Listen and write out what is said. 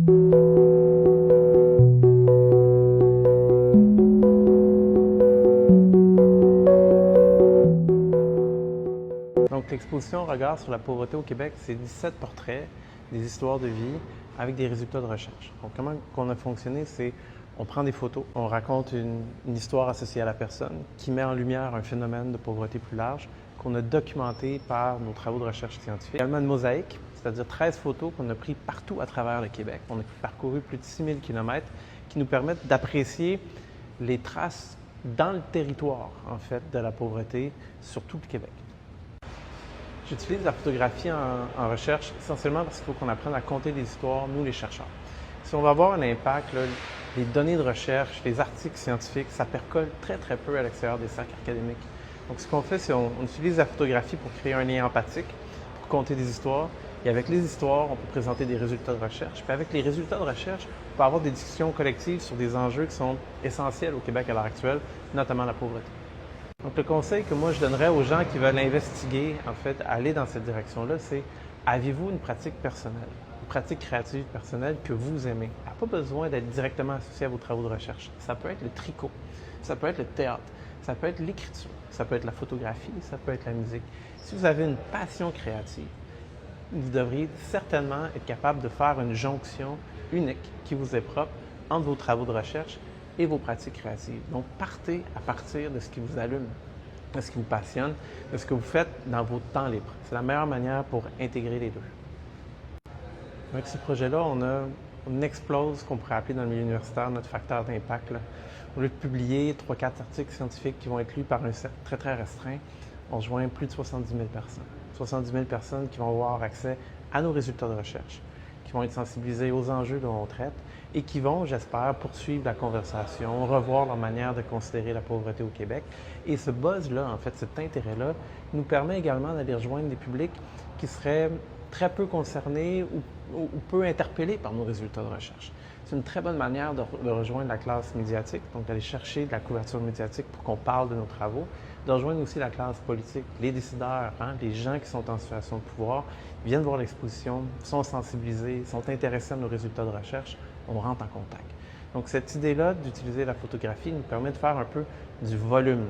Donc, l'exposition Regard sur la pauvreté au Québec, c'est 17 portraits, des histoires de vie avec des résultats de recherche. Donc, comment on a fonctionné, c'est on prend des photos, on raconte une histoire associée à la personne qui met en lumière un phénomène de pauvreté plus large qu'on a documenté par nos travaux de recherche scientifique. Également une mosaïque, c'est-à-dire 13 photos qu'on a prises partout à travers le Québec. On a parcouru plus de 6000 km qui nous permettent d'apprécier les traces dans le territoire, en fait, de la pauvreté sur tout le Québec. J'utilise la photographie en recherche essentiellement parce qu'il faut qu'on apprenne à compter des histoires, nous les chercheurs. Si on va avoir un impact, là, les données de recherche, les articles scientifiques, ça percole très peu à l'extérieur des cercles académiques. Donc ce qu'on fait, c'est on utilise la photographie pour créer un lien empathique, pour compter des histoires. Et avec les histoires, on peut présenter des résultats de recherche. Puis avec les résultats de recherche, on peut avoir des discussions collectives sur des enjeux qui sont essentiels au Québec à l'heure actuelle, notamment la pauvreté. Donc, le conseil que moi je donnerais aux gens qui veulent investiguer, en fait, aller dans cette direction-là, c'est avez-vous une pratique personnelle, une pratique créative personnelle que vous aimez. Elle n'a pas besoin d'être directement associée à vos travaux de recherche. Ça peut être le tricot, ça peut être le théâtre, ça peut être l'écriture, ça peut être la photographie, ça peut être la musique. Si vous avez une passion créative, vous devriez certainement être capable de faire une jonction unique qui vous est propre entre vos travaux de recherche et vos pratiques créatives. Donc, partez à partir de ce qui vous allume, de ce qui vous passionne, de ce que vous faites dans vos temps libres. C'est la meilleure manière pour intégrer les deux. Avec ce projet-là, on explose ce qu'on pourrait appeler dans le milieu universitaire notre facteur d'impact. Au lieu de publier 3-4 articles scientifiques qui vont être lus par un cercle très restreint, on joint plus de 70 000 personnes. 70 000 personnes qui vont avoir accès à nos résultats de recherche, qui vont être sensibilisés aux enjeux dont on traite et qui vont, j'espère, poursuivre la conversation, revoir leur manière de considérer la pauvreté au Québec. Et ce buzz-là, en fait, cet intérêt-là, nous permet également d'aller rejoindre des publics qui seraient très peu concernés ou peu interpellés par nos résultats de recherche. C'est une très bonne manière de rejoindre la classe médiatique, donc d'aller chercher de la couverture médiatique pour qu'on parle de nos travaux, de rejoindre aussi la classe politique, les décideurs, les gens qui sont en situation de pouvoir, viennent voir l'exposition, sont sensibilisés, sont intéressés à nos résultats de recherche, on rentre en contact. Donc cette idée-là d'utiliser la photographie nous permet de faire un peu du volume